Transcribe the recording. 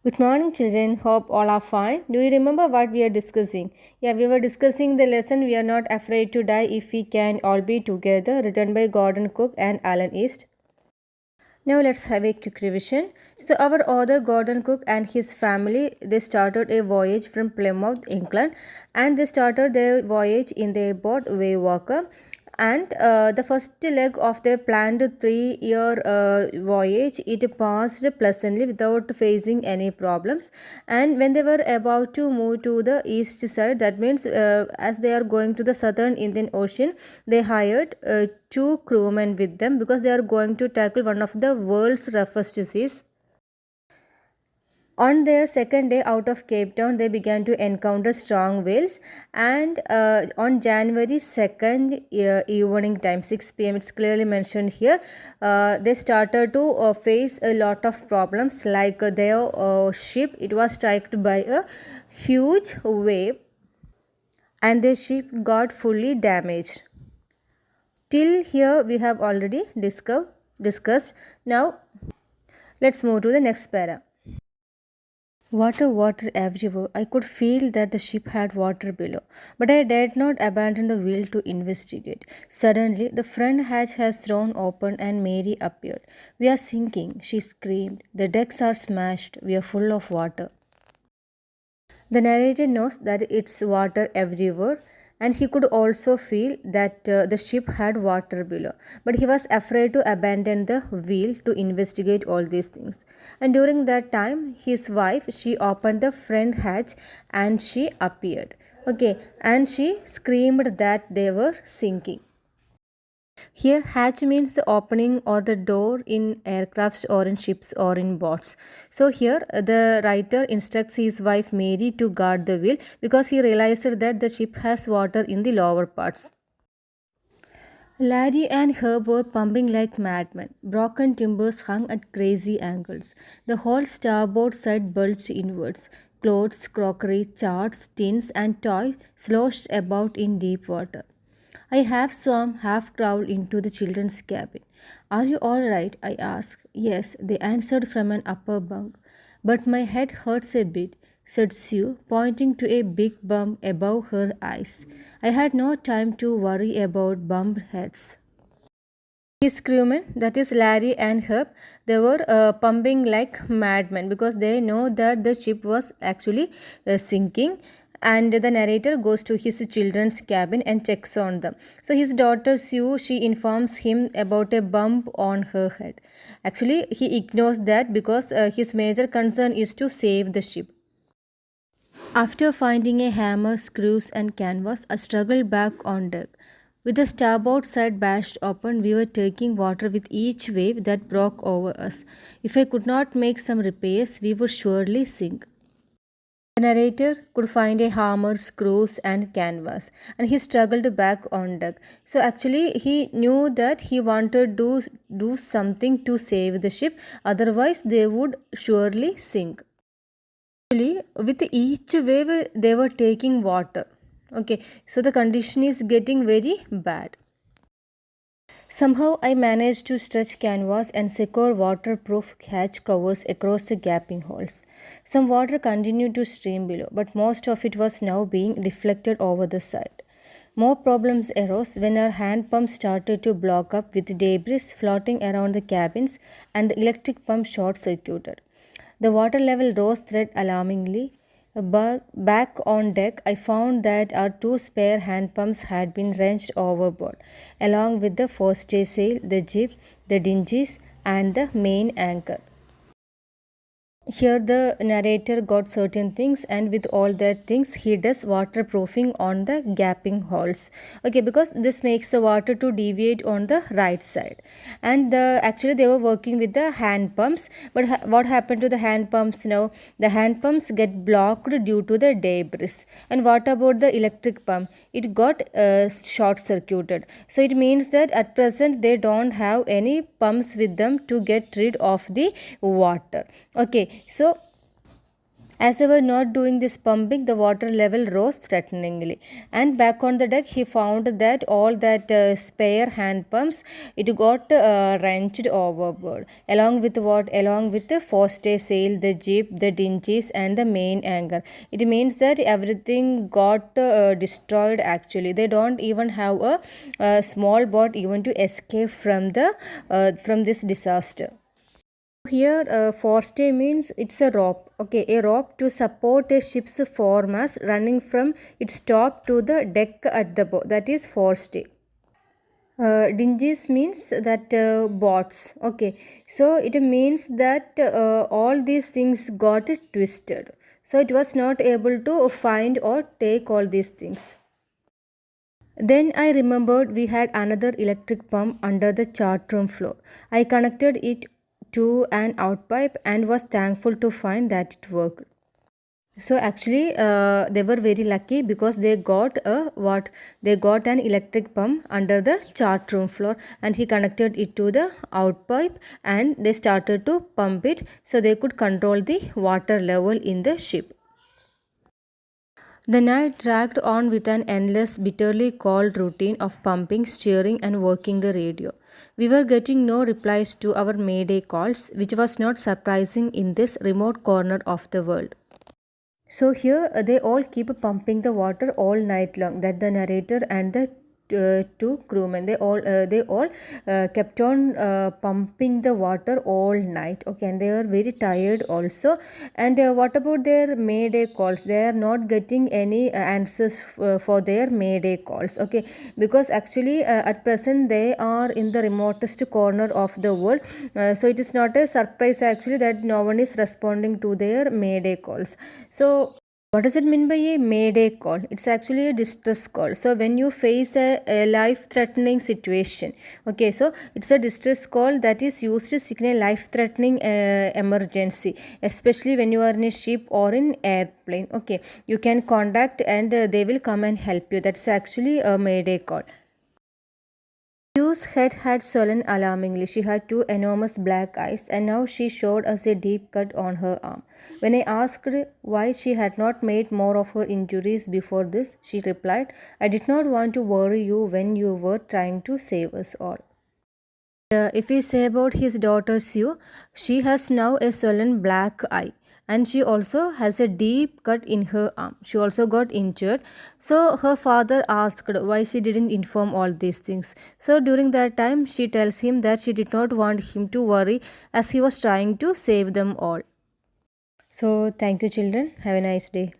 Good morning, children. Hope all are fine. Do you remember what we are discussing? Yeah, we were discussing the lesson We Are Not Afraid to Die If We Can All Be Together, written by Gordon Cook and Alan East. Now let's have a quick revision. So our author Gordon Cook and his family they started a voyage from Plymouth, England, and they started their voyage in their boat Waywalker. And the first leg of their planned 3-year voyage it passed pleasantly without facing any problems. And when they were about to move to the east side, that means as they are going to the southern Indian Ocean, they hired two crewmen with them because they are going to tackle one of the world's roughest seas. On their second day out of Cape Town, they began to encounter strong whales, and on January 2nd evening time, 6 p.m., it's clearly mentioned here, they started to face a lot of problems like their ship, it was struck by a huge wave and their ship got fully damaged. Till here we have already discussed. Now let's move to the next para. Water, water everywhere. I could feel that the ship had water below, but I dared not abandon the wheel to investigate. Suddenly, the front hatch has thrown open and Mary appeared. We are sinking, she screamed. The decks are smashed. We are full of water. The narrator knows that it's water everywhere, and he could also feel that the ship had water below. But he was afraid to abandon the wheel to investigate all these things. And during that time, his wife she opened the front hatch and she appeared. Okay, and she screamed that they were sinking. Here, hatch means the opening or the door in aircrafts or in ships or in boats. So, here the writer instructs his wife Mary to guard the wheel because he realized that the ship has water in the lower parts. Larry and Herb were pumping like madmen. Broken timbers hung at crazy angles. The whole starboard side bulged inwards. Clothes, crockery, charts, tins, and toys sloshed about in deep water. I half swam, half crawled into the children's cabin. Are you all right? I asked. Yes, they answered from an upper bunk. But my head hurts a bit, said Sue, pointing to a big bump above her eyes. I had no time to worry about bumped heads. His crewmen, that is Larry and Herb, they were pumping like madmen because they know that the ship was actually sinking. And the narrator goes to his children's cabin and checks on them. So his daughter Sue, she informs him about a bump on her head. Actually, he ignores that because his major concern is to save the ship. After finding a hammer, screws, and canvas, I struggled back on deck. With the starboard side bashed open, we were taking water with each wave that broke over us. If I could not make some repairs, we would surely sink. The narrator could find a hammer, screws, and canvas, and he struggled back on deck. So, actually, he knew that he wanted to do something to save the ship, otherwise, they would surely sink. Actually, with each wave, they were taking water. Okay, so the condition is getting very bad. Somehow I managed to stretch canvas and secure waterproof hatch covers across the gaping holes. Some water continued to stream below, but most of it was now being deflected over the side. More problems arose when our hand pump started to block up with debris floating around the cabins and the electric pump short circuited. The water level rose thread alarmingly. Back on deck, I found that our two spare hand pumps had been wrenched overboard, along with the forestaysail, the jib, the dinges, and the main anchor. Here the narrator got certain things, and with all that things he does waterproofing on the gaping holes. Okay, because this makes the water to deviate on the right side. And actually they were working with the hand pumps, but what happened to the hand pumps now? The hand pumps get blocked due to the debris. And what about the electric pump? It got short circuited. So it means that at present they don't have any pumps with them to get rid of the water. Okay, so As they were not doing this pumping, the water level rose threateningly. And back on the deck, he found that all that spare hand pumps it got wrenched overboard, along with what? Along with the forestay sail, the jib, the dinges, and the main anchor. It means that everything got destroyed. Actually, they don't even have a small boat even to escape from this disaster. Here, forestay means it's a rope. Okay, a rope to support a ship's foremast running from its top to the deck at the bow. That is forestay. Dinges means that bots. Okay, so it means that all these things got twisted. So it was not able to find or take all these things. Then I remembered we had another electric pump under the chart room floor. I connected it to an outpipe and was thankful to find that it worked. So actually, they were very lucky because they got a what? They got an electric pump under the chart room floor, and he connected it to the outpipe, and they started to pump it so they could control the water level in the ship. The night dragged on with an endless, bitterly cold routine of pumping, steering, and working the radio. We were getting no replies to our Mayday calls, which was not surprising in this remote corner of the world. So here they all keep pumping the water all night long. That the narrator and the two crewmen they all kept on pumping the water all night. Okay, and they were very tired also. And what about their mayday calls? They are not getting any answers for their mayday calls. Okay, because actually at present they are in the remotest corner of the world. So it is not a surprise actually that no one is responding to their mayday calls. So what does it mean by a mayday call? It's actually a distress call. So when you face a life-threatening situation, okay, so it's a distress call that is used to signal life-threatening emergency, especially when you are in a ship or in airplane. Okay, you can contact and they will come and help you. That's actually a mayday call. Hugh's head had swollen alarmingly. She had two enormous black eyes, and now she showed us a deep cut on her arm. When I asked why she had not made more of her injuries before this, she replied, I did not want to worry you when you were trying to save us all. If we say about his daughter Sue, she has now a swollen black eye and she also has a deep cut in her arm. She also got injured. So her father asked why she didn't inform all these things. So during that time, she tells him that she did not want him to worry as he was trying to save them all. So thank you, children. Have a nice day.